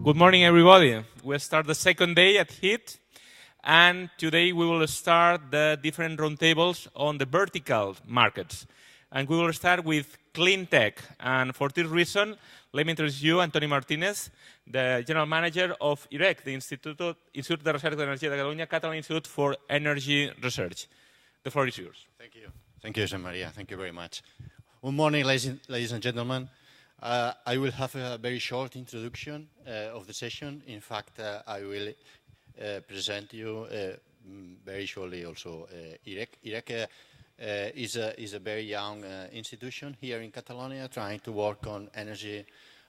Good morning, everybody. We start the second day at HIT, and today we will start the different roundtables on the vertical markets. And we will start with CleanTech. And for this reason, let me introduce you, Antoni Martinez, the General Manager of IREC, the Institut de Recerca de Energia de Catalunya, Catalan Institute for Energy Research. The floor is yours. Thank you. Thank you, José María. Thank you very much. Good morning, ladies and gentlemen. I will have a very short introduction of the session. In fact, I will present you very shortly also IREC. IREC is a very young institution here in Catalonia trying to work on energy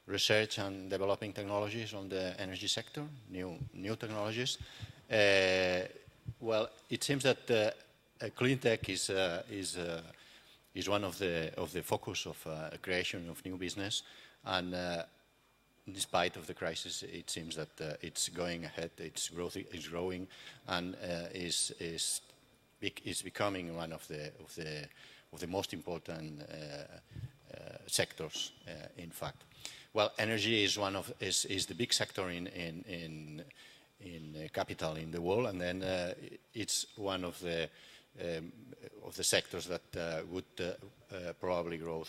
research and developing technologies on the energy sector, new technologies. Well, it seems that CleanTech is one of the focus of creation of new business, and despite of the crisis, it seems that it's going ahead, it's growing, and is becoming one of the most important sectors. In fact, well, energy is is the big sector in capital in the world, and then it's one of the sectors that would probably grow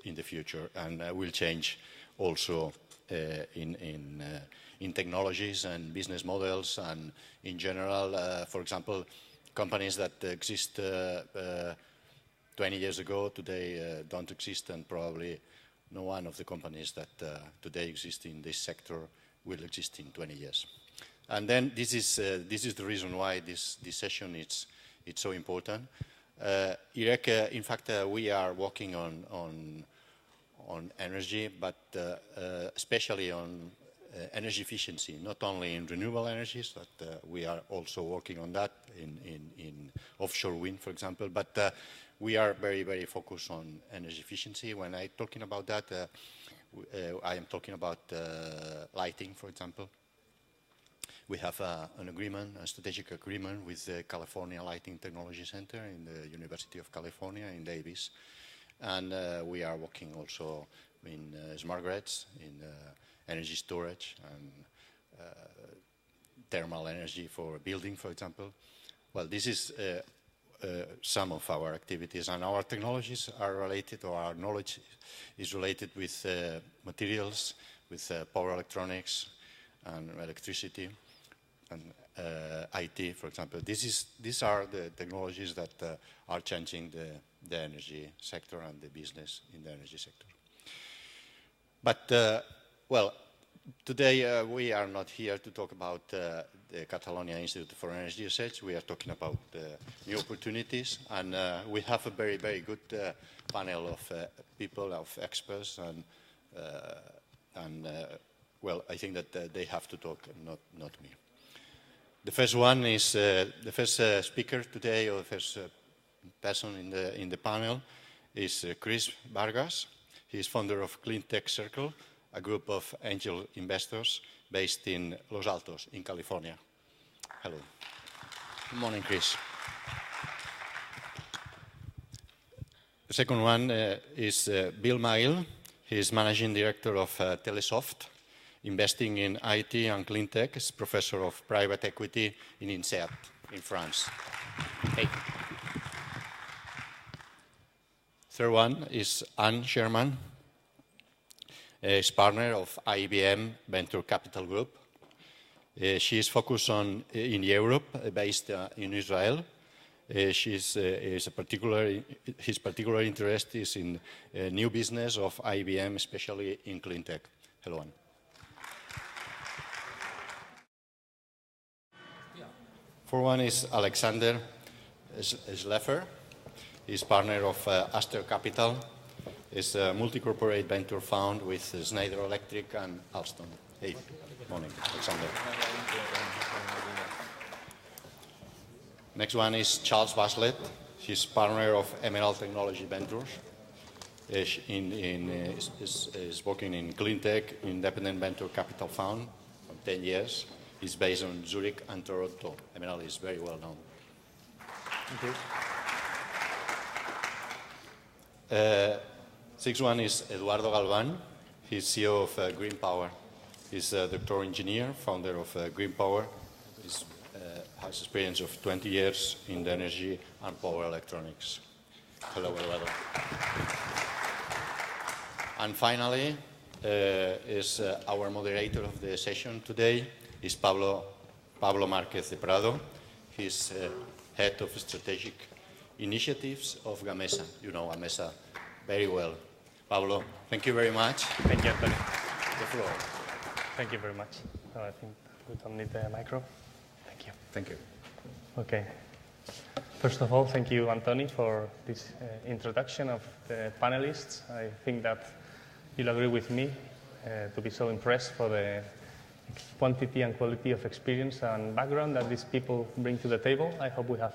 in the future and will change also in technologies and business models and in general. For example, companies that exist 20 years ago today don't exist, and probably no one of the companies that today exist in this sector will exist in 20 years. And then this is the reason why this session it's so important. IREC, in fact, we are working on energy, but especially on energy efficiency, not only in renewable energies, but we are also working on that in offshore wind, for example, but we are very, very focused on energy efficiency. When I'm talking about that, I am talking about lighting, for example. We have an agreement, a strategic agreement with the California Lighting Technology Center in the University of California in Davis. And we are working also in smart grids, in energy storage and thermal energy for building, for example. Well, this is some of our activities, and our technologies are related, or our knowledge is related with materials, with power electronics and electricity. And IT, for example. These are the technologies that are changing the energy sector and the business in the energy sector. But, well, today we are not here to talk about the Catalonia Institute for Energy Research. We are talking about new opportunities, and we have a very, very good panel of people, of experts, and well, I think that they have to talk, not me. The first one is the first speaker today, or the first person in the panel, is Chris Vargas. He is founder of CleanTech Circle, a group of angel investors based in Los Altos, in California. Hello. Good morning, Chris. The second one is Bill Magil. He is managing director of TELESOFT, investing in IT and CleanTech, is professor of private equity in INSEAD in France. Hey. Third one is Scheman. Is partner of IBM Venture Capital Group. She is focused in Europe, based in Israel. His particular interest is in new business of IBM, especially in CleanTech. Hello. Fourth one is Alexander Schlaepfer. He's partner of Aster Capital. It's a multi-corporate venture fund with Schneider Electric and Alstom. Hey, good morning, Alexander. Next one is Charles Vaslet. He's partner of Emerald Technology Ventures. Is working in CleanTech, independent venture capital fund for 10 years. He's based on Zurich and Toronto. Emerald is very well known. Thank you. Sixth one is Eduardo Galvan. He's CEO of Green Power. He's a doctoral engineer, founder of Green Power. He has experience of 20 years in the energy and power electronics. Hello, everybody. And finally, is our moderator of the session today is Pablo Márquez de Prado. He's head of strategic initiatives of GAMESA. You know GAMESA very well. Pablo, thank you very much. Thank you, Antoni. The floor. Thank you very much. I think we don't need the micro. Thank you. Thank you. Okay. First of all, thank you, Antoni, for this introduction of the panelists. I think that you'll agree with me to be so impressed for the quantity and quality of experience and background that these people bring to the table. I hope we have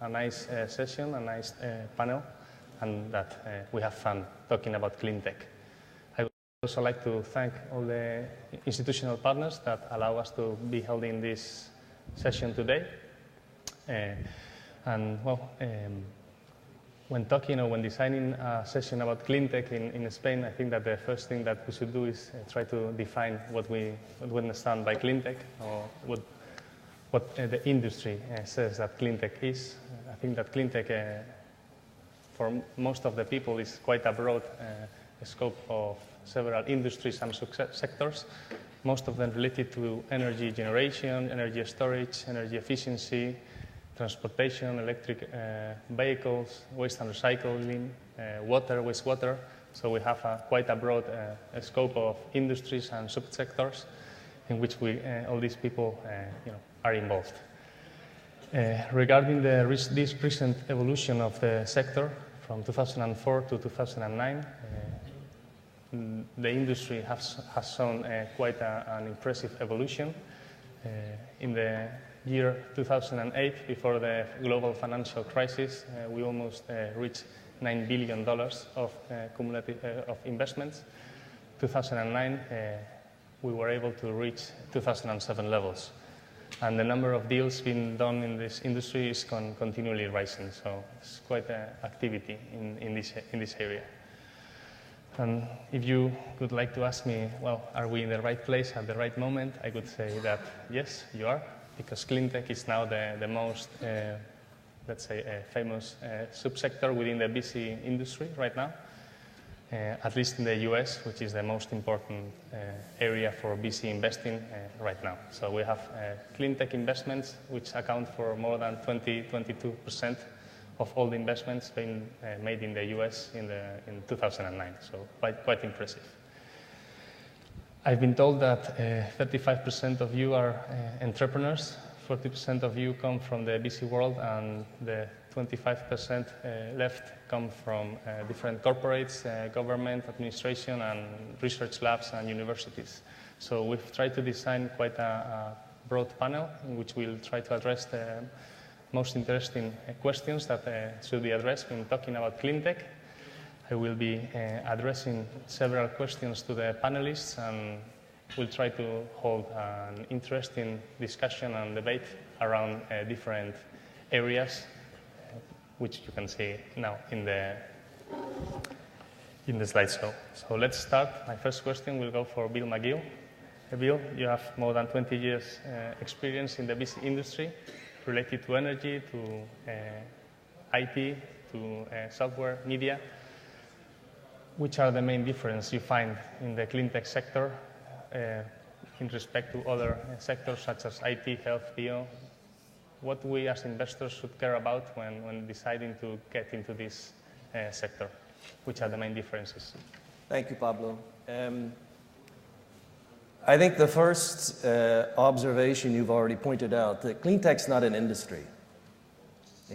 a nice session, a nice panel, and that we have fun talking about CleanTech. I would also like to thank all the institutional partners that allow us to be holding this session today. When talking or when designing a session about CleanTech in Spain, I think that the first thing that we should do is try to define what we understand by CleanTech, or what the industry says that CleanTech is. I think that CleanTech, for most of the people, is quite a broad scope of several industries and sectors, most of them related to energy generation, energy storage, energy efficiency, transportation, electric vehicles, waste and recycling, water, wastewater. So we have quite a broad scope of industries and subsectors in which all these people are involved. Regarding this recent evolution of the sector from 2004 to 2009, the industry has shown quite an impressive evolution. In the year 2008, before the global financial crisis, we almost reached $9 billion of cumulative of investments. 2009, we were able to reach 2007 levels. And the number of deals being done in this industry is continually rising, so it's quite an activity in this area. And if you would like to ask me, well, are we in the right place at the right moment, I would say that yes, you are, because CleanTech is now the most, let's say, famous subsector within the VC industry right now, at least in the US, which is the most important area for VC investing right now. So we have CleanTech investments, which account for more than 22% of all the investments being made in the US in 2009, so quite impressive. I've been told that 35% of you are entrepreneurs, 40% of you come from the VC world, and the 25% left come from different corporates, government, administration, and research labs and universities. So we've tried to design quite a broad panel in which we'll try to address the most interesting questions that should be addressed when talking about CleanTech. I will be addressing several questions to the panelists, and we'll try to hold an interesting discussion and debate around different areas, which you can see now in the slideshow. So let's start. My first question will go for Bill Magil. Bill, you have more than 20 years experience in the VC industry related to energy, to IT, to software, media. Which are the main differences you find in the CleanTech sector in respect to other sectors such as IT, health, bio? What we as investors should care about when deciding to get into this sector? Which are the main differences? Thank you, Pablo. I think the first observation you've already pointed out, that CleanTech's not an industry.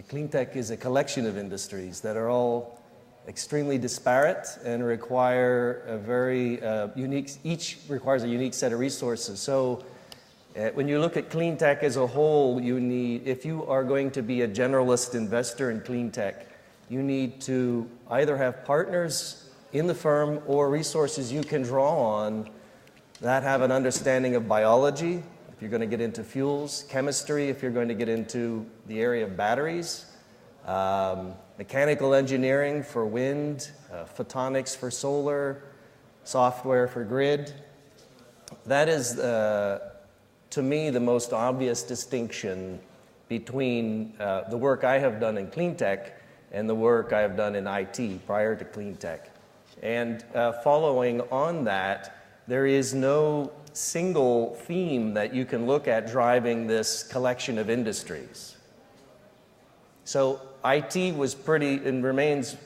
CleanTech is a collection of industries that are all extremely disparate and require a very unique, each requires a unique set of resources. So when you look at CleanTech as a whole, you need, if you are going to be a generalist investor in CleanTech, you need to either have partners in the firm or resources you can draw on that have an understanding of biology, if you're going to get into fuels, chemistry, if you're going to get into the area of batteries, mechanical engineering for wind, photonics for solar, software for grid, That is, to me, the most obvious distinction between the work I have done in CleanTech and the work I have done in IT prior to CleanTech. And following on that, there is no single theme that you can look at driving this collection of industries. So IT was pretty and remains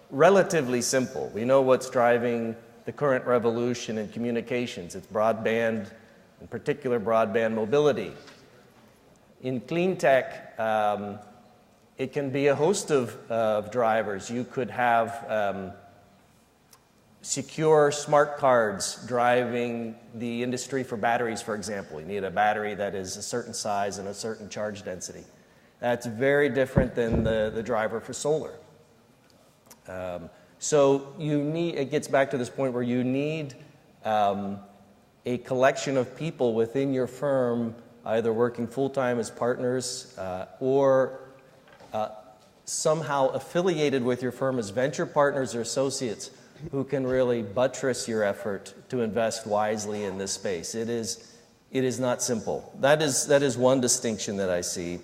relatively simple. We know what's driving the current revolution in communications. It's broadband, in particular broadband mobility. In CleanTech, it can be a host of drivers. You could have secure smart cards driving the industry for batteries, for example. You need a battery that is a certain size and a certain charge density. That's very different than the driver for solar. So you need, it gets back to this point where you need a collection of people within your firm, either working full-time as partners or somehow affiliated with your firm as venture partners or associates who can really buttress your effort to invest wisely in this space. It is not simple. That is one distinction that I see.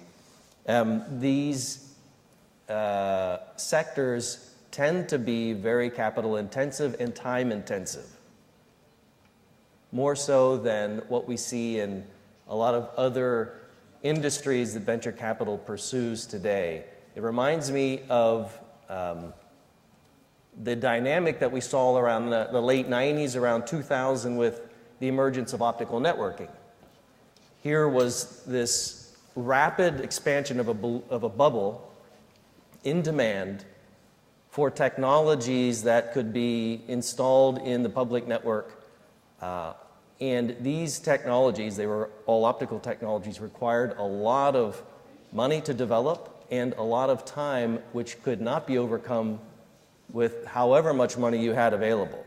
These sectors tend to be very capital intensive and time intensive, more so than what we see in a lot of other industries that venture capital pursues today. It reminds me of the dynamic that we saw around the late 90s, around 2000 with the emergence of optical networking. Here was this rapid expansion of a bubble in demand for technologies that could be installed in the public network. And these technologies, they were all optical technologies, required a lot of money to develop and a lot of time, which could not be overcome with however much money you had available.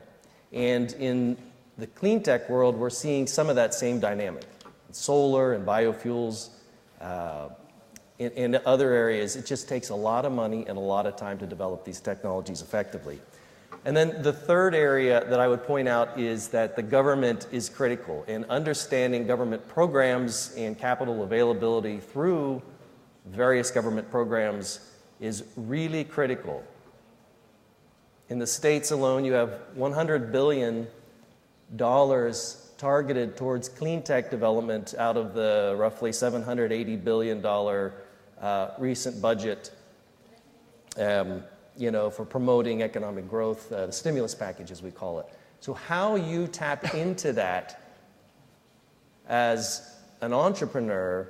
And in the clean tech world, we're seeing some of that same dynamic. Solar and biofuels, in other areas, it just takes a lot of money and a lot of time to develop these technologies effectively. And then the third area that I would point out is that the government is critical, and understanding government programs and capital availability through various government programs is really critical. In the States alone, you have $100 billion targeted towards clean tech development out of the roughly $780 billion recent budget, for promoting economic growth, the stimulus package, as we call it. So how you tap into that as an entrepreneur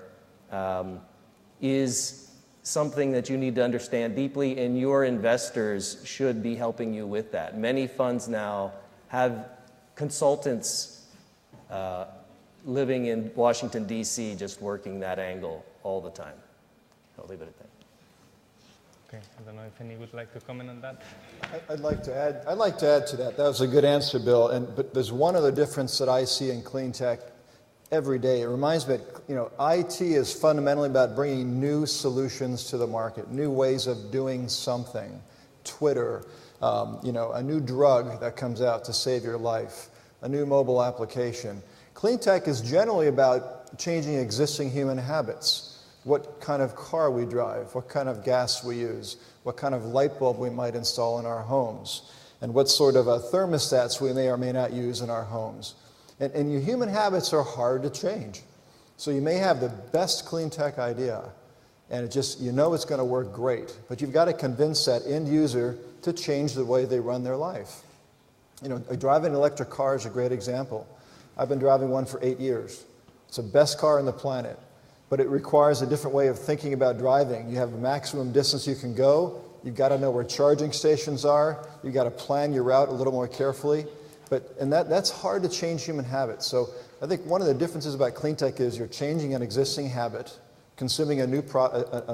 is something that you need to understand deeply, and your investors should be helping you with that. Many funds now have consultants living in Washington, D.C., just working that angle all the time. I'll leave it at that. Okay, I don't know if any would like to comment on that. I'd like to add to that. That was a good answer, Bill. But there's one other difference that I see in clean tech every day. It reminds me that IT is fundamentally about bringing new solutions to the market, new ways of doing something. Twitter, a new drug that comes out to save your life, a new mobile application. Clean tech is generally about changing existing human habits. What kind of car we drive, what kind of gas we use, what kind of light bulb we might install in our homes, and what sort of thermostats we may or may not use in our homes. And your human habits are hard to change. So you may have the best clean tech idea, and it's going to work great, but you've got to convince that end user to change the way they run their life. Driving an electric car is a great example. I've been driving one for 8 years. It's the best car on the planet. But it requires a different way of thinking about driving. You have a maximum distance you can go. You've got to know where charging stations are. You've got to plan your route a little more carefully. And that's hard to change human habits. So I think one of the differences about clean tech is you're changing an existing habit, consuming an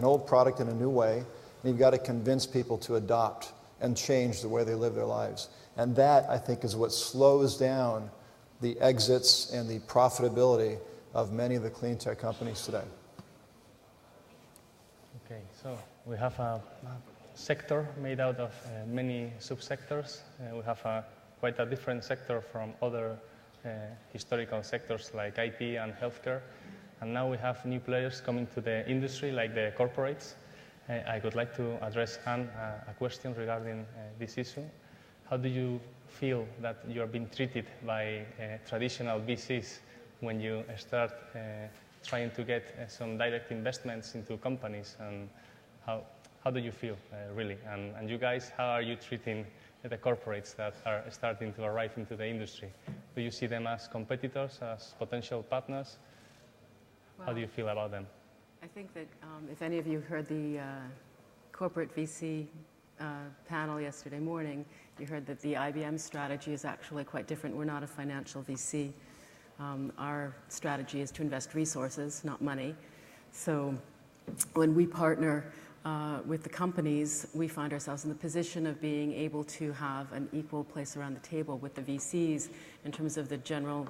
old product in a new way, and you've got to convince people to adopt and change the way they live their lives. And that, I think, is what slows down the exits and the profitability of many of the clean tech companies today. Okay, so we have a sector made out of many subsectors. We have quite a different sector from other historical sectors like IT and healthcare. And now we have new players coming to the industry, like the corporates. I would like to address Han a question regarding this issue. How do you feel that you are being treated by traditional VCs when you start trying to get some direct investments into companies? And how do you feel, really? And you guys, how are you treating the corporates that are starting to arrive into the industry? Do you see them as competitors, as potential partners? Well, how do you feel about them? I think that if any of you heard the corporate VC panel yesterday morning, you heard that the IBM strategy is actually quite different. We're not a financial VC. Our strategy is to invest resources, not money. So when we partner with the companies, we find ourselves in the position of being able to have an equal place around the table with the VCs in terms of the general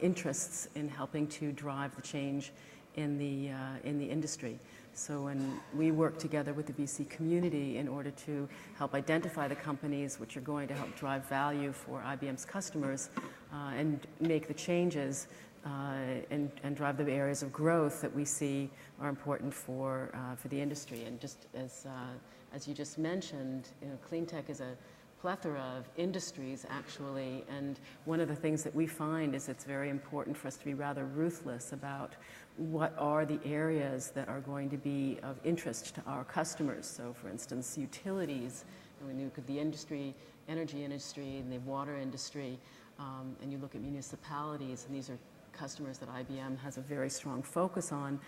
interests in helping to drive the change in the industry. So when we work together with the VC community in order to help identify the companies which are going to help drive value for IBM's customers and make the changes and drive the areas of growth that we see are important for the industry. And just as you just mentioned, CleanTech is a plethora of industries, actually, and one of the things that we find is it's very important for us to be rather ruthless about what are the areas that are going to be of interest to our customers. So, for instance, utilities, and when you look at the industry, energy industry, and the water industry, and you look at municipalities, and these are customers that IBM has a very strong focus on,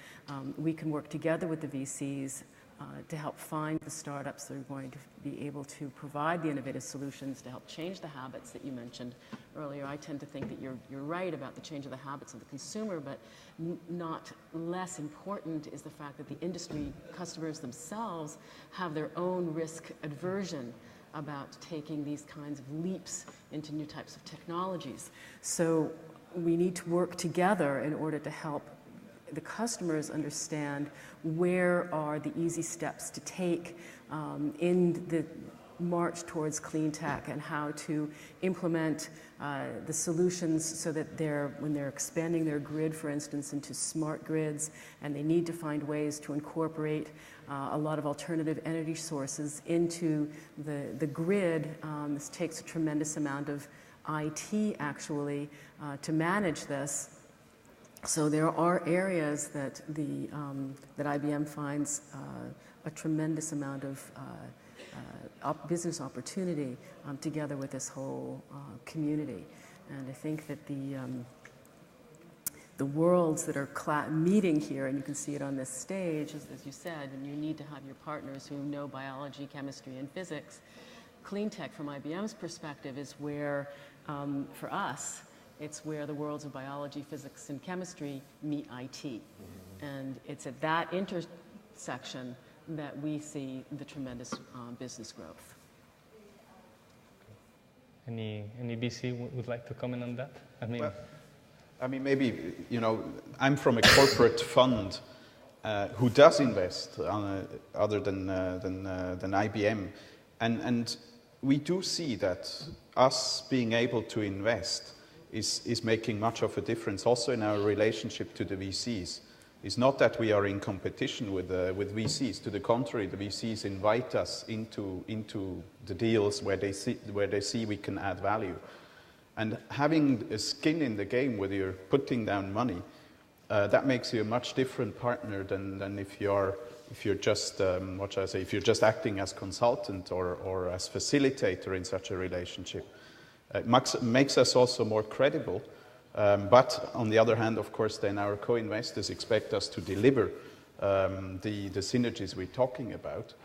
we can work together with the VCs to help find the startups that are going to be able to provide the innovative solutions to help change the habits that you mentioned earlier. I tend to think that you're right about the change of the habits of the consumer, but not less important is the fact that the industry customers themselves have their own risk aversion about taking these kinds of leaps into new types of technologies. So we need to work together in order to help the customers understand where are the easy steps to take in the march towards clean tech and how to implement the solutions so that when they're expanding their grid, for instance, into smart grids, and they need to find ways to incorporate a lot of alternative energy sources into the grid. This takes a tremendous amount of IT, actually, to manage this. So there are areas that that IBM finds a tremendous amount of business opportunity together with this whole community, and I think that the worlds that are meeting here, and you can see it on this stage, as you said, and you need to have your partners who know biology, chemistry, and physics. CleanTech, from IBM's perspective, is where, for us, it's where the worlds of biology, physics, and chemistry meet IT. And it's at that intersection that we see the tremendous business growth. Any VC would like to comment on that? I mean, maybe, I'm from a corporate fund who does invest other than IBM. And we do see that us being able to invest is making much of a difference also in our relationship to the VCs. It's not that we are in competition with VCs. To the contrary, the VCs invite us into the deals where they see we can add value. And having a skin in the game, whether you're putting down money, that makes you a much different partner than if you're just if you're just acting as consultant or as facilitator in such a relationship. It makes us also more credible, but on the other hand, of course, then our co-investors expect us to deliver the synergies we're talking about,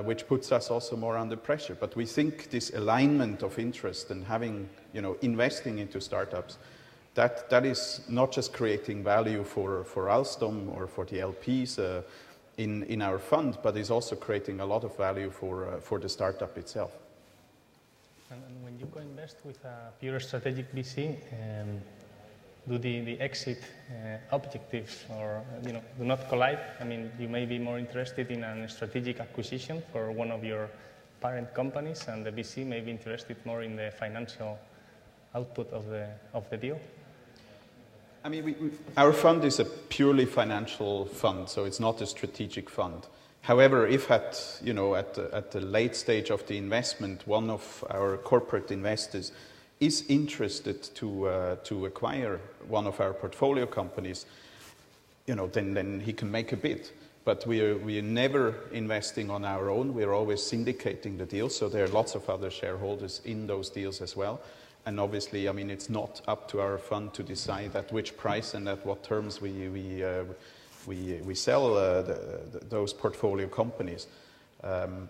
which puts us also more under pressure. But we think this alignment of interest and having, investing into startups, that is not just creating value for Alstom or for the LPs in our fund, but is also creating a lot of value for the startup itself. And when you co-invest with a pure strategic VC, do the exit objectives or do not collide? I mean, you may be more interested in a strategic acquisition for one of your parent companies, and the VC may be interested more in the financial output of the deal? I mean, our fund is a purely financial fund, so it's not a strategic fund. However, if at the late stage of the investment, one of our corporate investors is interested to acquire one of our portfolio companies, then he can make a bid. But we are never investing on our own. We are always syndicating the deals, so there are lots of other shareholders in those deals as well. And obviously, I mean, it's not up to our fund to decide at which price and at what terms we sell those portfolio companies.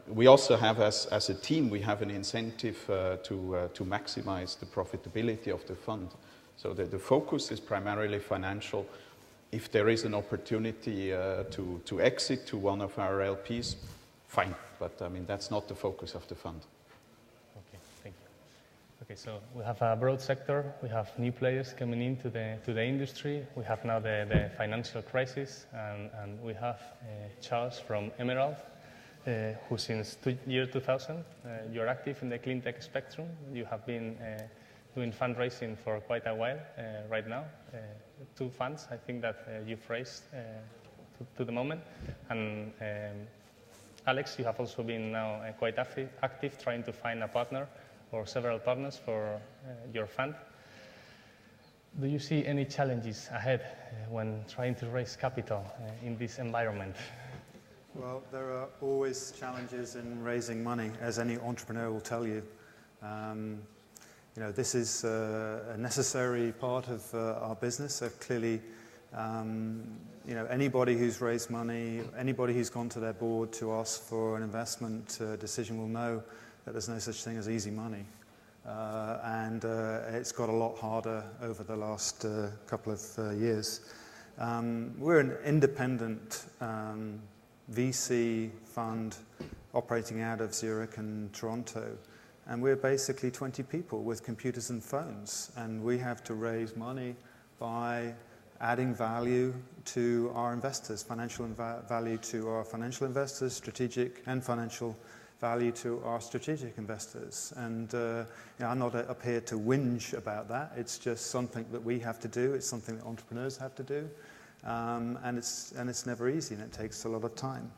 We also have, as a team, we have an incentive to maximize the profitability of the fund. So the focus is primarily financial. If there is an opportunity to exit to one of our LPs, fine. But I mean, that's not the focus of the fund. Okay, thank you. Okay, so we have a broad sector. We have new players coming into the industry. We have now the financial crisis, and we have Charles from Emerald, who since year 2000, you're active in the CleanTech spectrum. You have been doing fundraising for quite a while right now. 2 funds, I think, that you've raised to the moment. And Alex, you have also been now quite active trying to find a partner or several partners for your fund. Do you see any challenges ahead when trying to raise capital in this environment? Well, there are always challenges in raising money, as any entrepreneur will tell you. This is a necessary part of our business. So clearly, anybody who's raised money, anybody who's gone to their board to ask for an investment decision will know that there's no such thing as easy money. And it's got a lot harder over the last couple of years. We're an independent VC fund operating out of Zurich and Toronto. And we're basically 20 people with computers and phones. And we have to raise money by adding value to our investors, financial value to our financial investors, strategic and financial value to our strategic investors. And I'm not up here to whinge about that. It's just something that we have to do. It's something that entrepreneurs have to do. And it's never easy, and it takes a lot of time.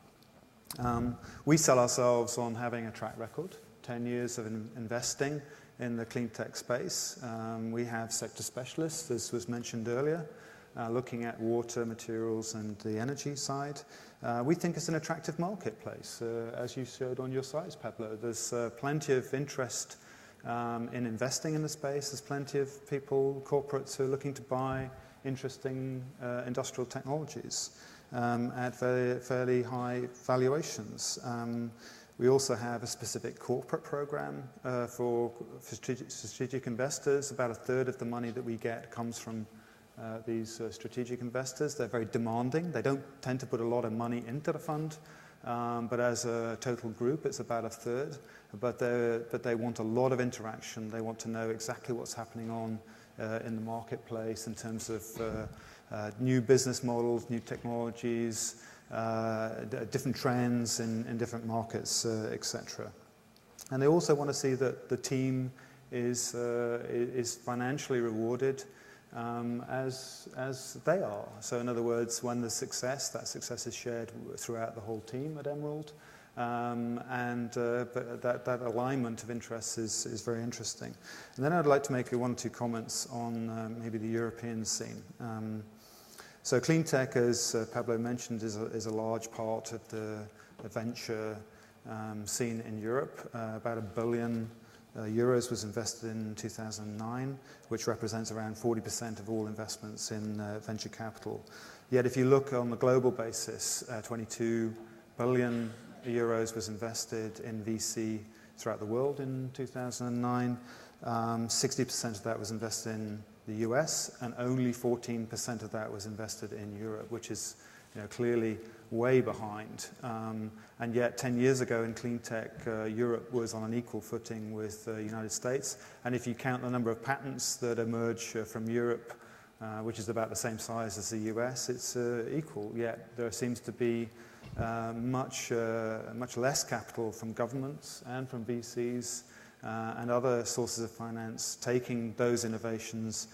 We sell ourselves on having a track record. 10 years of investing in the CleanTech space. We have sector specialists, as was mentioned earlier, looking at water, materials, and the energy side. We think it's an attractive marketplace, as you showed on your slides, Pablo. There's plenty of interest in investing in the space. There's plenty of people, corporates, who are looking to buy interesting industrial technologies at fairly high valuations. We also have a specific corporate program for strategic investors. About 1/3 of the money that we get comes from these strategic investors. They're very demanding. They don't tend to put a lot of money into the fund, but as a total group, it's about 1/3. But they want a lot of interaction. They want to know exactly what's happening on in the marketplace in terms of new business models, new technologies, different trends in different markets, etc. And they also want to see that the team is financially rewarded as they are. So in other words, when there's success, that success is shared throughout the whole team at Emerald. But that alignment of interests is very interesting. And then I'd like to make 1 or 2 comments on maybe the European scene. So CleanTech, as Pablo mentioned, is a large part of the venture scene in Europe. About €1 billion was invested in 2009, which represents around 40% of all investments in venture capital. Yet if you look on the global basis, 22 billion euros was invested in VC throughout the world in 2009. 60% of that was invested in the US, and only 14% of that was invested in Europe, which is clearly way behind. And yet 10 years ago in CleanTech, Europe was on an equal footing with the United States. And if you count the number of patents that emerge from Europe, which is about the same size as the US, it's equal. Yet there seems to be much less capital from governments and from VCs and other sources of finance, taking those innovations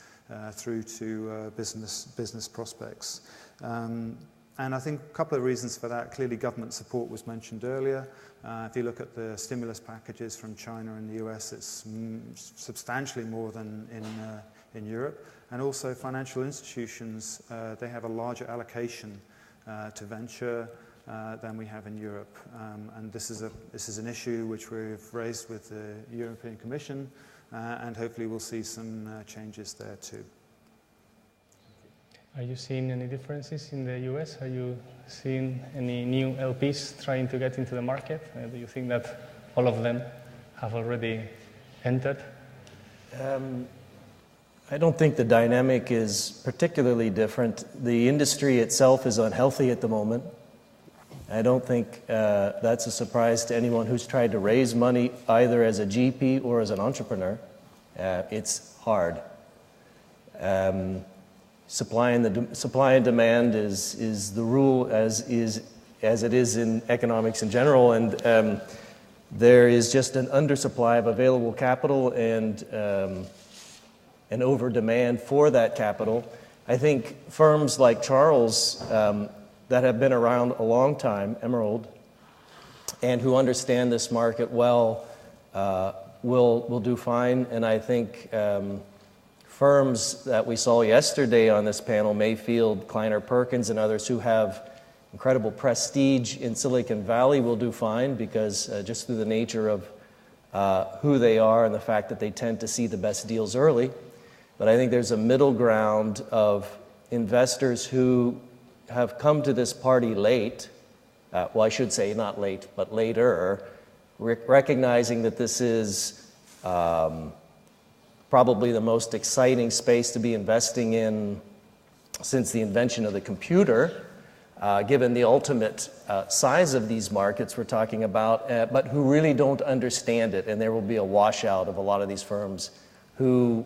through to business prospects. And I think a couple of reasons for that. Clearly, government support was mentioned earlier. If you look at the stimulus packages from China and the US, it's substantially more than in Europe. And also financial institutions, they have a larger allocation to venture than we have in Europe. And this is an issue which we've raised with the European Commission, and hopefully we'll see some changes there too. Are you seeing any differences in the US? Are you seeing any new LPs trying to get into the market? Do you think that all of them have already entered? I don't think the dynamic is particularly different. The industry itself is unhealthy at the moment. I don't think that's a surprise to anyone who's tried to raise money either as a GP or as an entrepreneur. It's hard. Supply and demand is the rule as it is in economics in general, and there is just an undersupply of available capital and an over demand for that capital. I think firms like Charles that have been around a long time, Emerald, and who understand this market well will do fine, and I think firms that we saw yesterday on this panel, Mayfield, Kleiner Perkins, and others who have incredible prestige in Silicon Valley will do fine because just through the nature of who they are and the fact that they tend to see the best deals early. But I think there's a middle ground of investors who have come to this party late, well, I should say not late, but later, recognizing that this is probably the most exciting space to be investing in since the invention of the computer, given the ultimate size of these markets we're talking about, but who really don't understand it. And there will be a washout of a lot of these firms who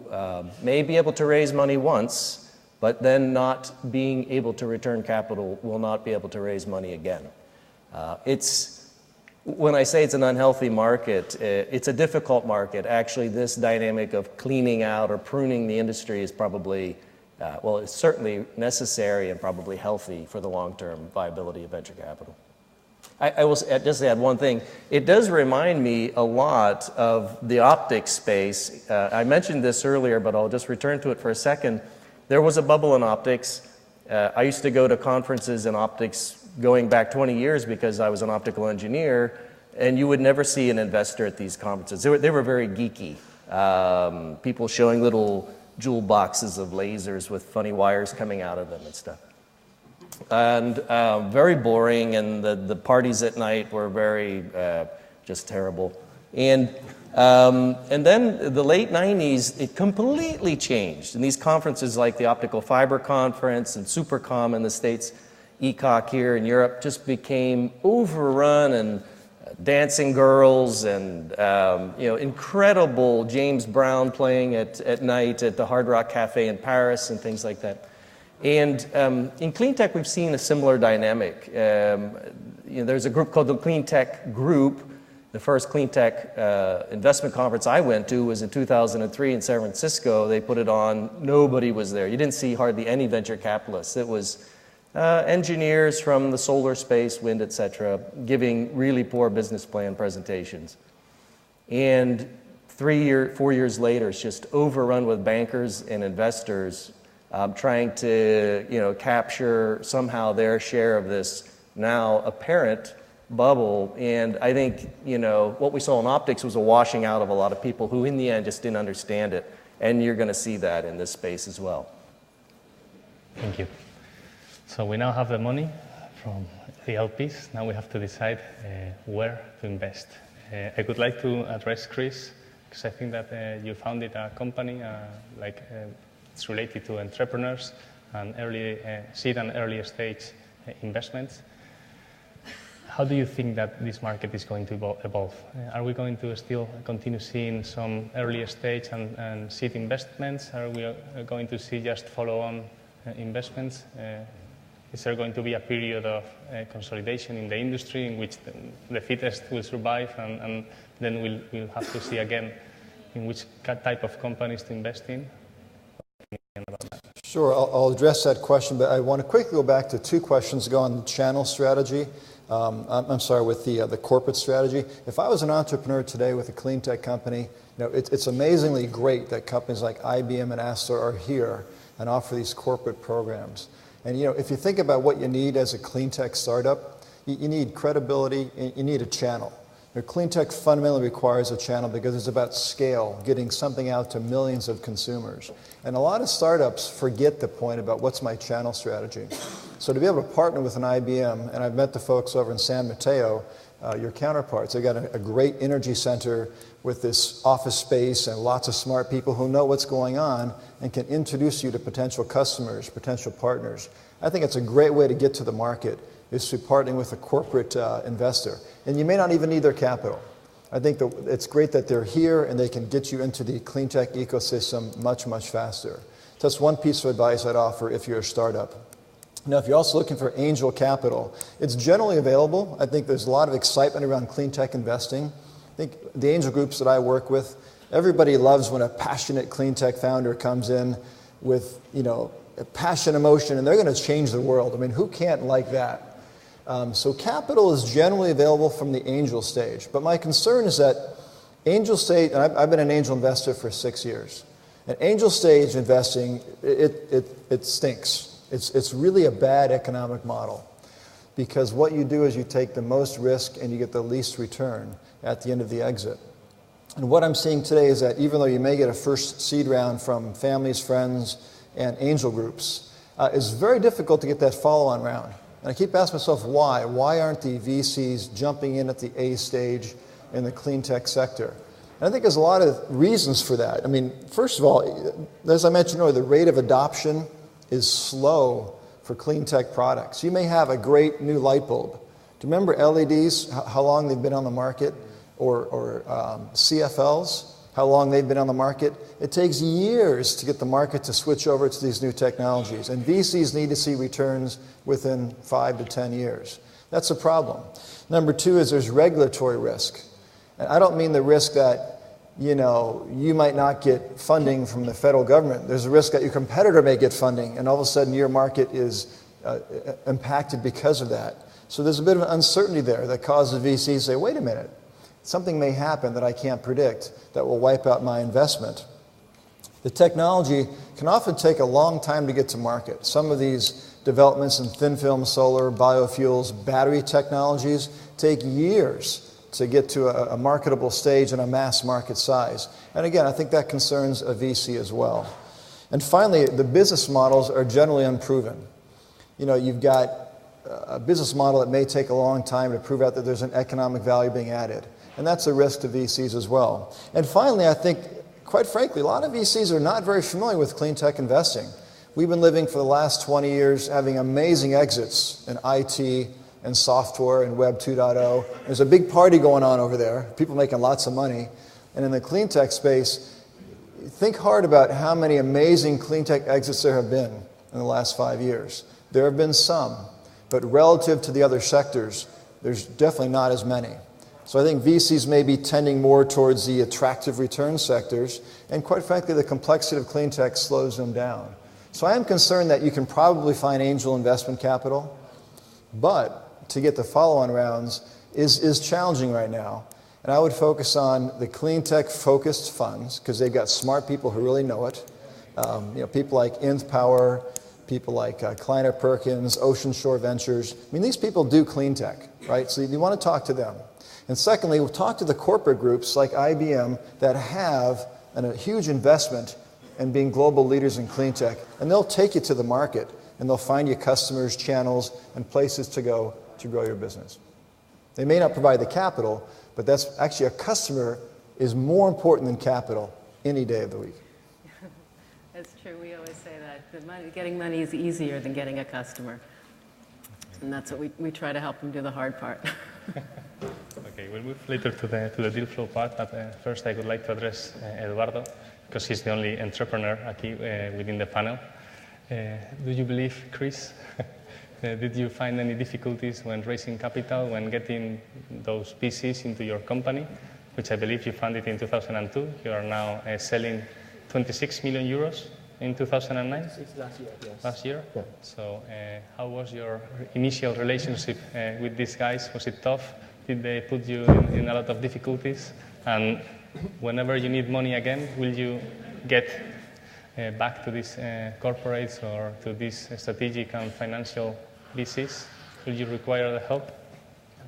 may be able to raise money once, but then not being able to return capital will not be able to raise money again. When I say it's an unhealthy market, it's a difficult market. Actually, this dynamic of cleaning out or pruning the industry is probably, well, it's certainly necessary and probably healthy for the long-term viability of venture capital. I will just add one thing. It does remind me a lot of the optics space. I mentioned this earlier, but I'll just return to it for a second. There was a bubble in optics. I used to go to conferences in optics going back 20 years because I was an optical engineer, and you would never see an investor at these conferences. They were very geeky. People showing little jewel boxes of lasers with funny wires coming out of them and stuff. And very boring, and the parties at night were very just terrible. And then the late 90s, it completely changed. And these conferences like the Optical Fiber Conference and Supercom in the States, ECOC here in Europe, just became overrun, and dancing girls and incredible James Brown playing at night at the Hard Rock Cafe in Paris and things like that. And in CleanTech, we've seen a similar dynamic. There's a group called the CleanTech Group. The first CleanTech investment conference I went to was in 2003 in San Francisco. They put it on. Nobody was there. You didn't see hardly any venture capitalists. It was engineers from the solar space, wind, etc., giving really poor business plan presentations. And 4 years later, it's just overrun with bankers and investors trying to capture somehow their share of this now apparent bubble. And I think what we saw in optics was a washing out of a lot of people who in the end just didn't understand it. And you're going to see that in this space as well. Thank you. So we now have the money from the LPs. Now we have to decide where to invest. I would like to address Chris, because I think that you founded a company it's related to entrepreneurs and early seed and early stage investments. How do you think that this market is going to evolve? Are we going to still continue seeing some early stage and seed investments? Are we going to see just follow-on investments? Is there going to be a period of consolidation in the industry in which the fittest will survive, and then we'll have to see again in which type of companies to invest in? Sure, I'll address that question, but I want to quickly go back to two questions ago on the channel strategy. I'm sorry, with the corporate strategy. If I was an entrepreneur today with a clean tech company, it's amazingly great that companies like IBM and Aster are here and offer these corporate programs. And if you think about what you need as a clean tech startup, you need credibility, you need a channel. Clean tech fundamentally requires a channel because it's about scale, getting something out to millions of consumers. And a lot of startups forget the point about what's my channel strategy. So to be able to partner with an IBM, and I've met the folks over in San Mateo, your counterparts, they've got a great energy center with this office space and lots of smart people who know what's going on and can introduce you to potential customers, potential partners. I think it's a great way to get to the market, is through partnering with a corporate investor. And you may not even need their capital. I think that it's great that they're here and they can get you into the clean tech ecosystem much, much faster. So that's one piece of advice I'd offer if you're a startup. Now, if you're also looking for angel capital, it's generally available. I think there's a lot of excitement around clean tech investing. I think the angel groups that I work with, everybody loves when a passionate clean tech founder comes in with, a passion, emotion, and they're going to change the world. I mean, who can't like that? So capital is generally available from the angel stage. But my concern is that angel stage, and I've been an angel investor for 6 years, and angel stage investing, it stinks. It's really a bad economic model, because what you do is you take the most risk and you get the least return at the end of the exit. And what I'm seeing today is that even though you may get a first seed round from families, friends, and angel groups, it's very difficult to get that follow-on round. And I keep asking myself why. Why aren't the VCs jumping in at the A stage in the clean tech sector? And I think there's a lot of reasons for that. I mean, first of all, as I mentioned earlier, the rate of adoption is slow for clean tech products. You may have a great new light bulb. Do you remember LEDs, how long they've been on the market? Or CFLs, how long they've been on the market? It takes years to get the market to switch over to these new technologies. And VCs need to see returns within 5 to 10 years. That's a problem. Number two is there's regulatory risk. And I don't mean the risk that you might not get funding from the federal government. There's a risk that your competitor may get funding, and all of a sudden your market is impacted because of that. So there's a bit of an uncertainty there that causes VCs to say, wait a minute, something may happen that I can't predict that will wipe out my investment. The technology can often take a long time to get to market. Some of these developments in thin film solar, biofuels, battery technologies take years to get to a marketable stage and a mass market size. And again, I think that concerns a VC as well. And finally, the business models are generally unproven. You've got a business model that may take a long time to prove out that there's an economic value being added. And that's a risk to VCs as well. And finally, I think, quite frankly, a lot of VCs are not very familiar with clean tech investing. We've been living for the last 20 years having amazing exits in IT and software and Web 2.0. There's a big party going on over there, people making lots of money. And in the clean tech space, think hard about how many amazing clean tech exits there have been in the last 5 years. There have been some, but relative to the other sectors, there's definitely not as many. So I think VCs may be tending more towards the attractive return sectors, and quite frankly, the complexity of clean tech slows them down. So I am concerned that you can probably find angel investment capital, but to get the follow-on rounds is challenging right now. And I would focus on the clean tech focused funds, because they've got smart people who really know it. People like Nth Power, people like Kleiner Perkins, Ocean Shore Ventures. I mean, these people do clean tech, right? So you want to talk to them. And secondly, we'll talk to the corporate groups like IBM that have a huge investment in being global leaders in clean tech. And they'll take you to the market, and they'll find you customers, channels, and places to go to grow your business. They may not provide the capital, but that's actually a customer is more important than capital any day of the week. That's true. We always say that getting money is easier than getting a customer. And that's what we try to help them do the hard part. Okay, we'll move later to the deal flow part, but first I would like to address Eduardo, because he's the only entrepreneur within the panel. Do you believe, Chris, did you find any difficulties when raising capital, when getting those VCs into your company, which I believe you funded in 2002? You are now selling 26 million euros in 2009? Last year, yes. Last year? Yeah. So how was your initial relationship with these guys? Was it tough? Did they put you in a lot of difficulties? And whenever you need money again, will you get back to these corporates or to these strategic and financial VCs? Will you require the help?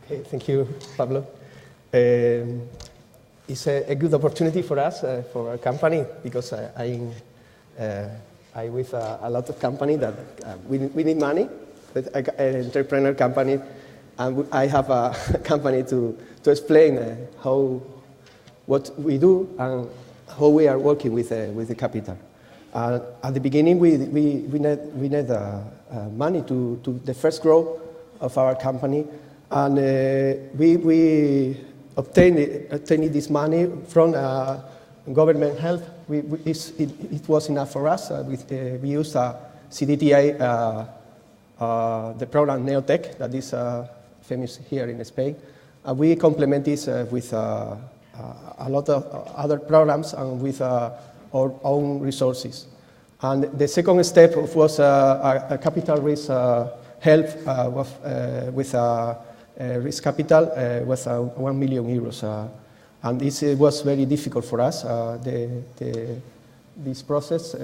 Okay, thank you, Pablo. It's a good opportunity for us, for our company, because I with a lot of company that we need money, but an entrepreneur company, and I have a company to explain what we do and how we are working with the capital. At the beginning, we need money to the first growth of our company, and we obtained this money from government help. It was enough for us. We used CDTI, the program Neotech, that is famous here in Spain. We complement this with a lot of other programs and with our own resources. And the second step was a capital risk help with risk capital was 1 million euros. And this was very difficult for us, this process.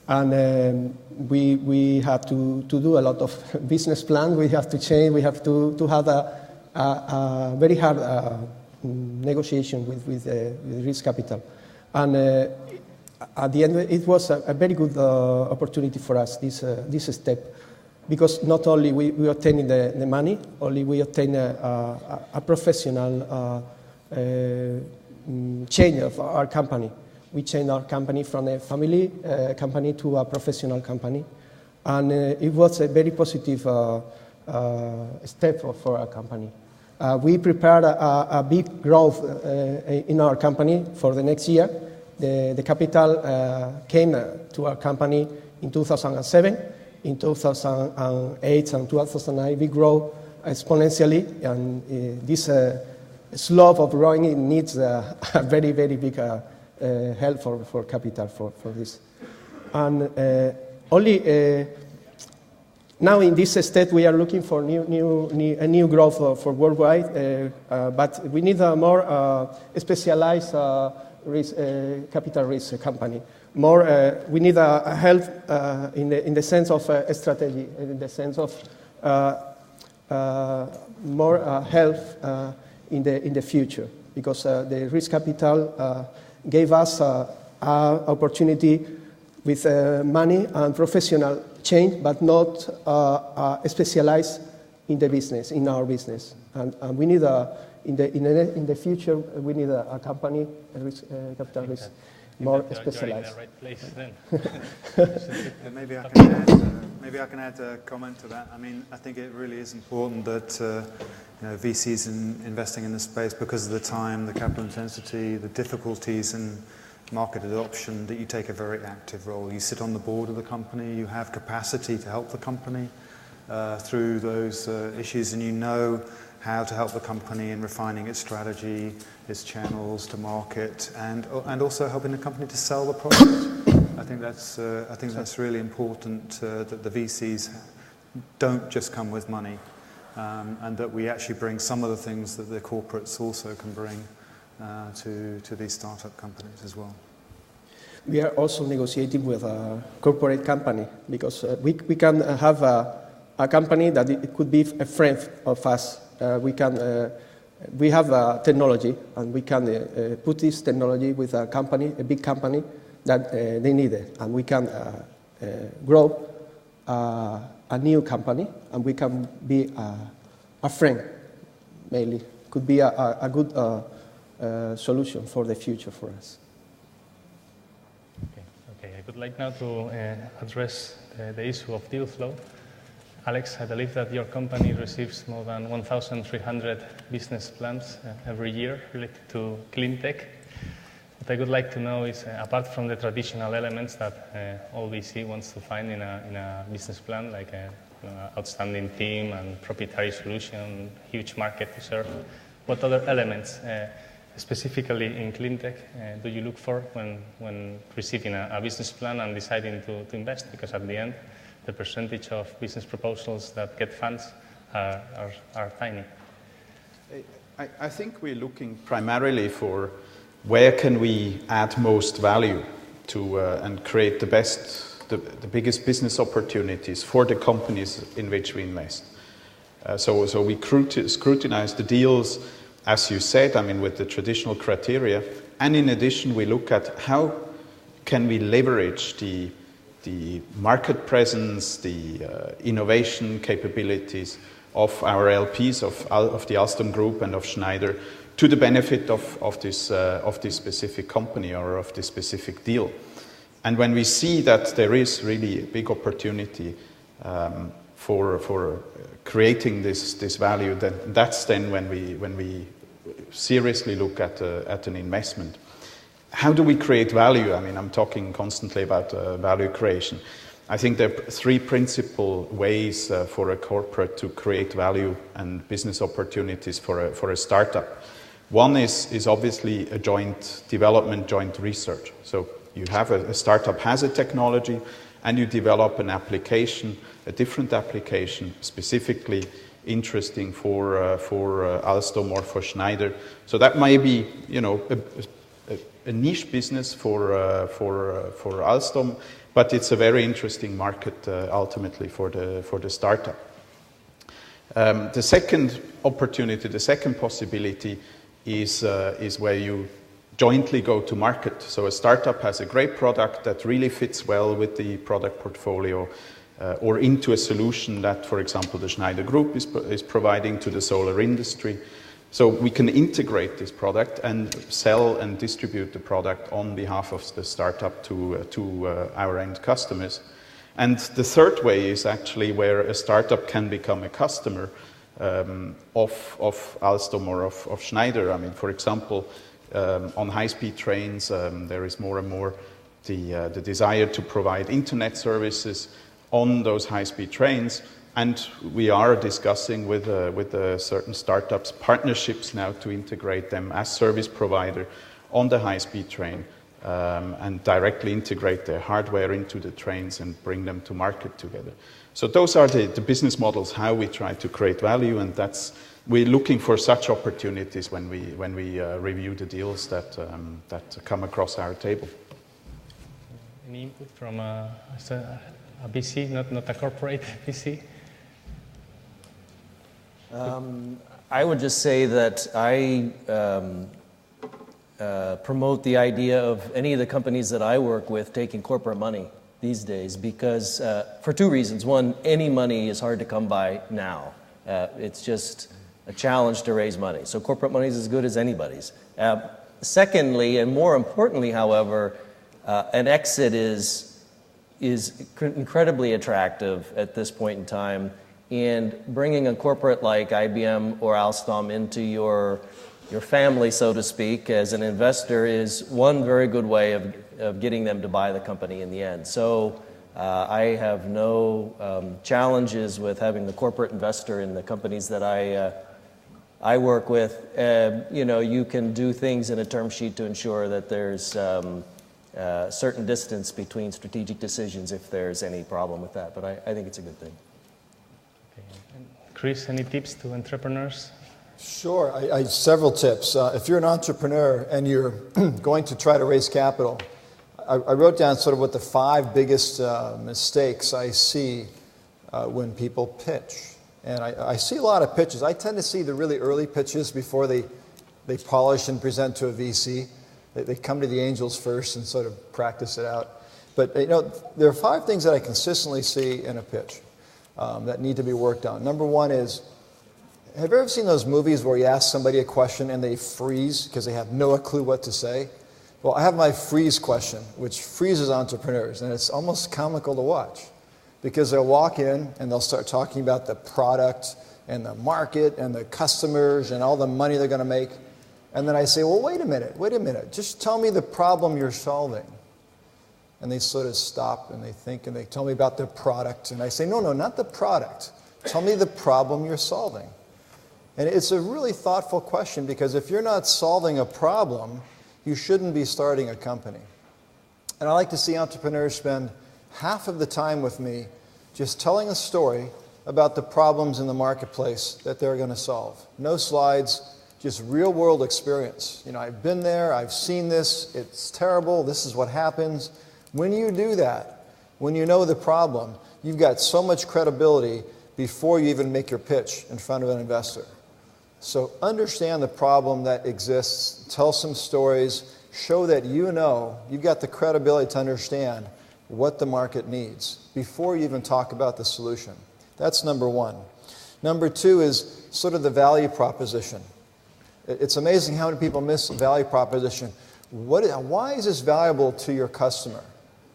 And we had to do a lot of business plan. We have to change. We have to have a very hard negotiation with risk capital. And at the end, it was a very good opportunity for us, this step. Because not only we obtained the money, only we obtained a professional change of our company. We changed our company from a family company to a professional company. And it was a very positive step for our company. We prepared a big growth in our company for the next year. The capital came to our company in 2007. In 2008 and 2009, we grow exponentially, and this slope of growing needs a very, very big help for capital for this. And only now in this state, we are looking for a new growth for worldwide, but we need a more specialized capital risk company. We need a help in the sense of strategy, in the sense of more help in the future, because the risk capital gave us an opportunity with money and professional change, but not specialized in the business, in our business. And we need in the future we need a company, capital risk. More specialized. Right place, then. Maybe I can add a comment to that. I mean, I think it really is important that VCs investing in this space, because of the time, the capital intensity, the difficulties in market adoption, that you take a very active role. You sit on the board of the company, you have capacity to help the company through those issues, and you know how to help the company in refining its strategy, its channels to market, and also helping the company to sell the product. I think that's really important, that the VCs don't just come with money, and that we actually bring some of the things that the corporates also can bring to these startup companies as well. We are also negotiating with a corporate company, because we can have a company that it could be a friend of us. We have technology, and we can put this technology with a company, a big company, that they need it. And we can grow a new company, and we can be a friend, mainly. Could be a good solution for the future for us. Okay. I would like now to address the issue of deal flow. Alex, I believe that your company receives more than 1,300 business plans every year related to CleanTech. What I would like to know is, apart from the traditional elements that all VC wants to find in a business plan, like outstanding team and proprietary solution, huge market to serve. What other elements, specifically in CleanTech, do you look for when receiving a business plan and deciding to invest? Because at the end, the percentage of business proposals that get funds are tiny. I think we're looking primarily for where can we add most value to and create the biggest business opportunities for the companies in which we invest. So we scrutinize the deals, as you said, I mean, with the traditional criteria. And in addition, we look at how can we leverage the market presence, the innovation capabilities of our LPs, of the Alstom Group and of Schneider, to the benefit of this specific company or of this specific deal. And when we see that there is really a big opportunity for creating this value, that's then when we seriously look at an investment. How do we create value? I mean, I'm talking constantly about value creation. I think there are three principal ways for a corporate to create value and business opportunities for a startup. One is obviously a joint development, joint research. So you have a startup has a technology and you develop an application, a different application, specifically interesting for Alstom or for Schneider. So that may be, a niche business for Alstom, but it's a very interesting market ultimately for the startup. The second opportunity, the second possibility is where you jointly go to market. So a startup has a great product that really fits well with the product portfolio or into a solution that, for example, the Schneider Group is providing to the solar industry. So we can integrate this product and sell and distribute the product on behalf of the startup to our end customers. And the third way is actually where a startup can become a customer of Alstom or of Schneider. I mean, for example, on high-speed trains, there is more and more the desire to provide internet services on those high-speed trains. And we are discussing with certain startups partnerships now to integrate them as service provider on the high-speed train and directly integrate their hardware into the trains and bring them to market together. So those are the business models, how we try to create value, and we're looking for such opportunities when we review the deals that come across our table. Any input from a VC, not a corporate VC? I would just say that I promote the idea of any of the companies that I work with taking corporate money these days because for two reasons. One, any money is hard to come by now. It's just a challenge to raise money. So corporate money is as good as anybody's. Secondly, and more importantly, however, an exit is incredibly attractive at this point in time. And bringing a corporate like IBM or Alstom into your family, so to speak, as an investor is one very good way of getting them to buy the company in the end. So I have no challenges with having the corporate investor in the companies that I work with. You can do things in a term sheet to ensure that there's a certain distance between strategic decisions if there's any problem with that. But I think it's a good thing. Chris, any tips to entrepreneurs? Sure, I several tips. If you're an entrepreneur and you're going to try to raise capital, I wrote down sort of what the 5 biggest mistakes I see when people pitch. And I see a lot of pitches. I tend to see the really early pitches before they polish and present to a VC. They come to the angels first and sort of practice it out. But there are 5 things that I consistently see in a pitch that need to be worked on. Number one is, have you ever seen those movies where you ask somebody a question and they freeze because they have no clue what to say? Well, I have my freeze question, which freezes entrepreneurs, and it's almost comical to watch because they'll walk in and they'll start talking about the product and the market and the customers and all the money they're going to make. And then I say, well, wait a minute, just tell me the problem you're solving. And they sort of stop and they think and they tell me about their product. And I say, no, no, not the product. Tell me the problem you're solving. And it's a really thoughtful question, because if you're not solving a problem, you shouldn't be starting a company. And I like to see entrepreneurs spend half of the time with me just telling a story about the problems in the marketplace that they're going to solve. No slides, just real world experience. You know, I've been there, I've seen this, it's terrible, this is what happens. When you do that, when you know the problem, you've got so much credibility before you even make your pitch in front of an investor. So understand the problem that exists, tell some stories, show that you know, you've got the credibility to understand what the market needs before you even talk about the solution. That's number one. Number two is sort of the value proposition. It's amazing how many people miss the value proposition. Why is this valuable to your customer?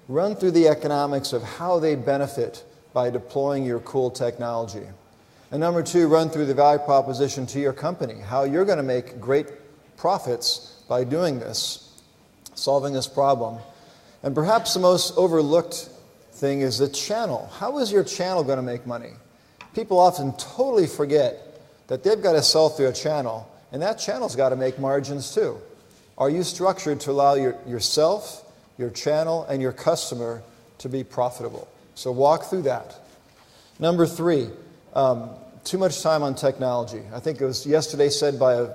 Run through the economics of how they benefit by deploying your cool technology. And number two, run through the value proposition to your company, how you're going to make great profits by doing this, solving this problem. And perhaps the most overlooked thing is the channel. How is your channel going to make money? People often totally forget that they've got to sell through a channel, and that channel's got to make margins too. Are you structured to allow yourself, your channel, and your customer to be profitable? So walk through that. Number three, too much time on technology. I think it was yesterday said by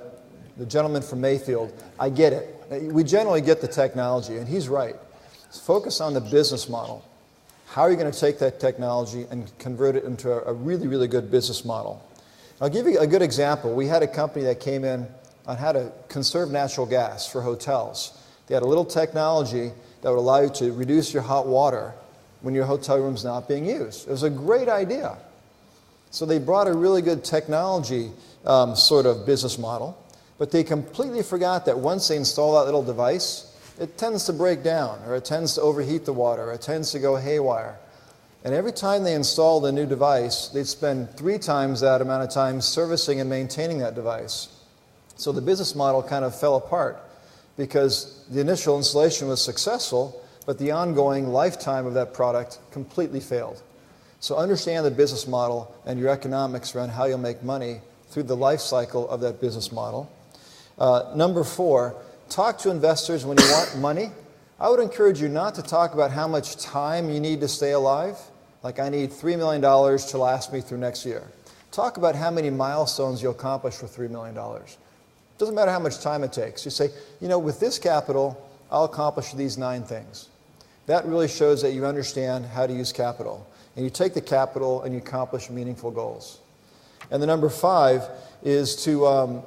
the gentleman from Mayfield, I get it. We generally get the technology, and he's right. Focus on the business model. How are you going to take that technology and convert it into a really, really good business model? I'll give you a good example. We had a company that came in on how to conserve natural gas for hotels. They had a little technology that would allow you to reduce your hot water when your hotel room's not being used. It was a great idea. So they brought a really good technology sort of business model, but they completely forgot that once they install that little device, it tends to break down, or it tends to overheat the water, or it tends to go haywire. And every time they installed a new device, they'd spend 3 times that amount of time servicing and maintaining that device. So the business model kind of fell apart because the initial installation was successful, but the ongoing lifetime of that product completely failed. So understand the business model and your economics around how you'll make money through the life cycle of that business model. Number 4, talk to investors when you want money. I would encourage you not to talk about how much time you need to stay alive. Like, I need $3 million to last me through next year. Talk about how many milestones you'll accomplish for $3 million. Doesn't matter how much time it takes. You say, you know, with this capital, I'll accomplish these 9 things. That really shows that you understand how to use capital. And you take the capital and you accomplish meaningful goals. And the number 5 is to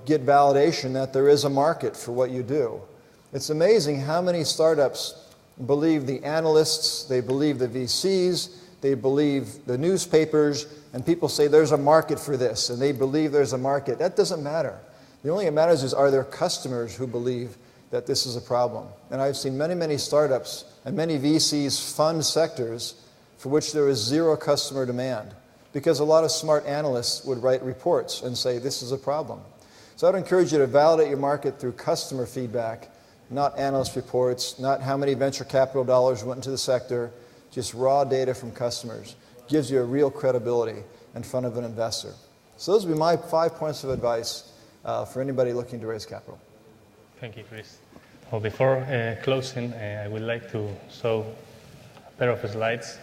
get validation that there is a market for what you do. It's amazing how many startups believe the analysts, they believe the VCs, they believe the newspapers, and people say there's a market for this, and they believe there's a market. That doesn't matter. The only thing that matters is, are there customers who believe that this is a problem? And I've seen many, many startups and many VCs fund sectors for which there is 0 customer demand, because a lot of smart analysts would write reports and say this is a problem. So I'd encourage you to validate your market through customer feedback, not analyst reports, not how many venture capital dollars went into the sector, just raw data from customers. Gives you a real credibility in front of an investor. So those would be my 5 points of advice for anybody looking to raise capital. Thank you, Chris. Well, before closing, I would like to show a pair of slides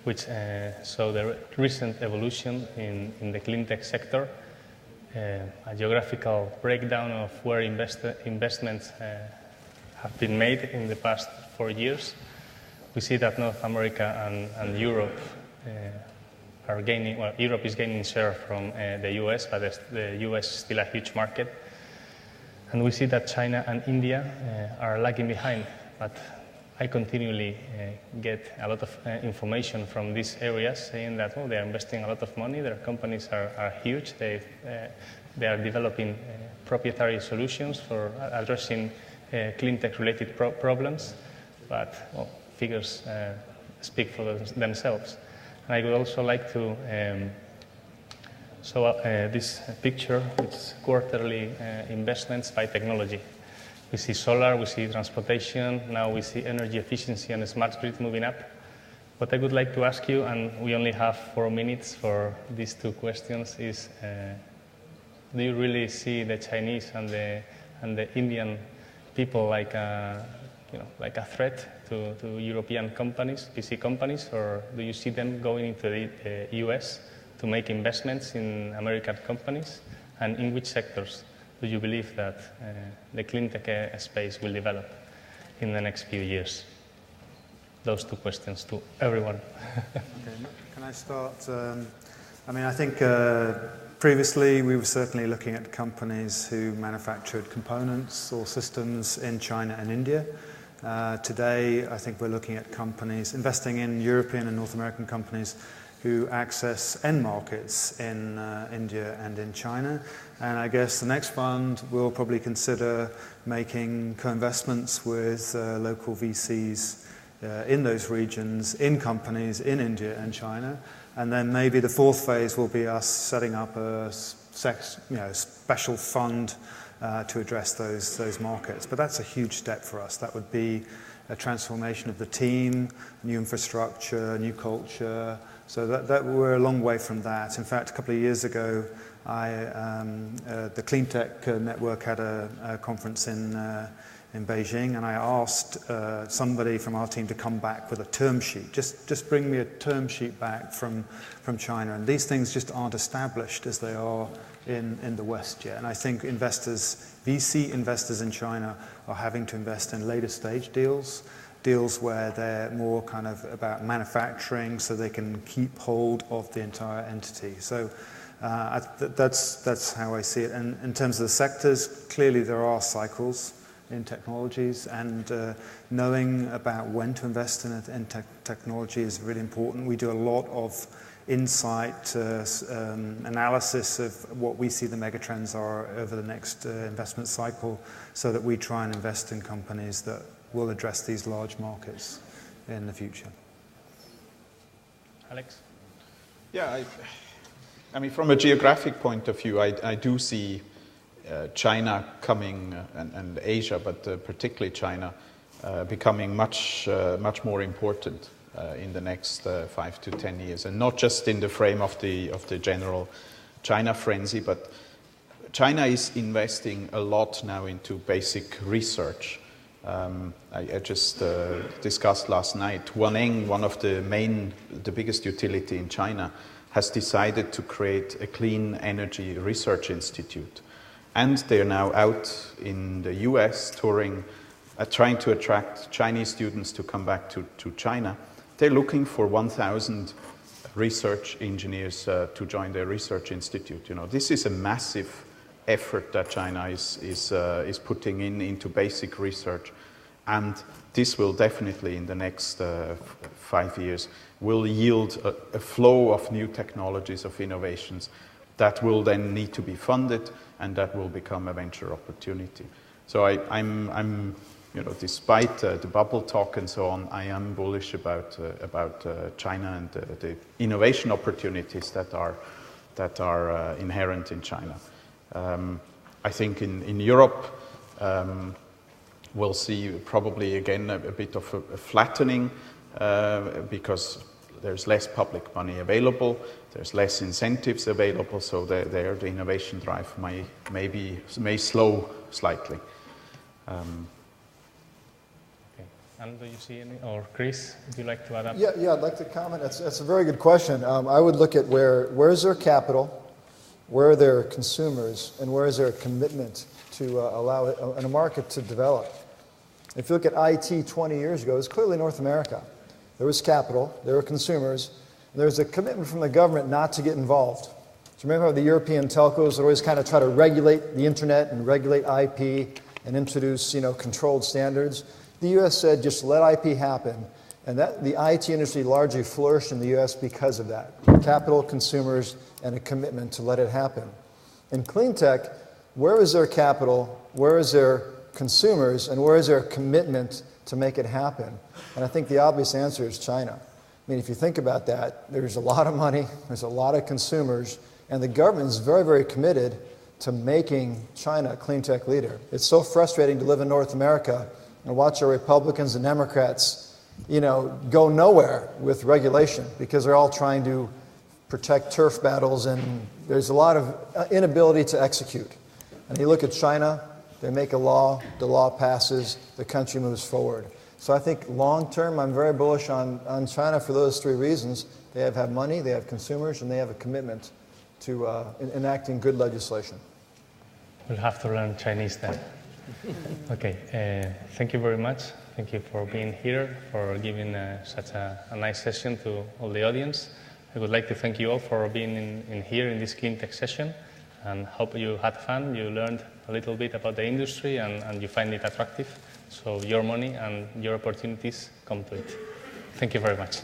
which show the recent evolution in the CleanTech sector, a geographical breakdown of where investments have been made in the past 4 years. We see that North America and Europe are gaining, well, Europe is gaining share from the US, but the US is still a huge market. And we see that China and India are lagging behind, but I continually get a lot of information from these areas saying that, oh, they are investing a lot of money, their companies are huge, they are developing proprietary solutions for addressing CleanTech-related problems, but well, figures speak for themselves. And I would also like to show this picture, which is quarterly investments by technology. We see solar, we see transportation, now we see energy efficiency and smart grid moving up. What I would like to ask you, and we only have 4 minutes for these 2 questions, is do you really see the Chinese and the Indian people like a threat to European companies, PC companies, or do you see them going into the US to make investments in American companies? And in which sectors do you believe that the CleanTech space will develop in the next few years? Those 2 questions to everyone. Okay, can I start? I mean, I think previously we were certainly looking at companies who manufactured components or systems in China and India. Today, I think we're looking at companies investing in European and North American companies who access end markets in India and in China. And I guess the next fund will probably consider making co-investments with local VCs in those regions, in companies in India and China. And then maybe the 4th phase will be us setting up a special fund to address those markets. But that's a huge step for us. That would be a transformation of the team, new infrastructure, new culture. So that we're a long way from that. In fact, a couple of years ago, the CleanTech network had a conference in Beijing, and I asked somebody from our team to come back with a term sheet. Just bring me a term sheet back from China. And these things just aren't established as they are in the West yet. And I think VC investors in China are having to invest in later stage deals where they're more kind of about manufacturing so they can keep hold of the entire entity. So that's how I see it. And in terms of the sectors, clearly there are cycles in technologies, and knowing about when to invest in technology is really important. We do a lot of insight analysis of what we see the megatrends are over the next investment cycle, so that we try and invest in companies that will address these large markets in the future. Alex? Yeah, I mean, from a geographic point of view, I do see China coming, and Asia, but particularly China, becoming much more important in the next 5 to 10 years, and not just in the frame of the general China frenzy, but China is investing a lot now into basic research. I just discussed last night, Huaneng, one of the biggest utility in China, has decided to create a clean energy research institute. And they're now out in the US touring, trying to attract Chinese students to come back to China. They're looking for 1,000 research engineers to join their research institute. You know, this is a massive effort that China is putting into basic research. And this will definitely, in the next 5 years, will yield a flow of new technologies, of innovations that will then need to be funded, and that will become a venture opportunity. So I'm despite the bubble talk and so on, I am bullish about China and the innovation opportunities that are inherent in China. I think in Europe, we'll see probably again a bit of a flattening because there's less public money available, there's less incentives available, so the innovation drive may slow slightly. Okay. And do you see any, or Chris, would you like to add up? Yeah, I'd like to comment. That's a very good question. I would look at where's their capital, where are their consumers, and where is their commitment to allow a market to develop. If you look at IT 20 years ago, it was clearly North America. There was capital, there were consumers, and there was a commitment from the government not to get involved. Do you remember how the European telcos would always kind of try to regulate the internet and regulate IP and introduce, controlled standards? The U.S. said just let IP happen, and the IT industry largely flourished in the U.S. because of that. Capital, consumers, and a commitment to let it happen. In CleanTech, where is their capital, where is their consumers, and where is their commitment to make it happen? And I think the obvious answer is China. I mean, if you think about that, there's a lot of money, there's a lot of consumers, and the government is very, very committed to making China a clean tech leader. It's so frustrating to live in North America and watch our Republicans and Democrats, go nowhere with regulation because they're all trying to protect turf battles, and there's a lot of inability to execute. And you look at China, they make a law, the law passes, the country moves forward. So I think long term, I'm very bullish on China for those three reasons. They have money, they have consumers, and they have a commitment to enacting good legislation. We'll have to learn Chinese then. Okay, thank you very much. Thank you for being here, for giving such a nice session to all the audience. I would like to thank you all for being in here in this CleanTech session, and hope you had fun, you learned a little bit about the industry, and you find it attractive. So your money and your opportunities come to it. Thank you very much.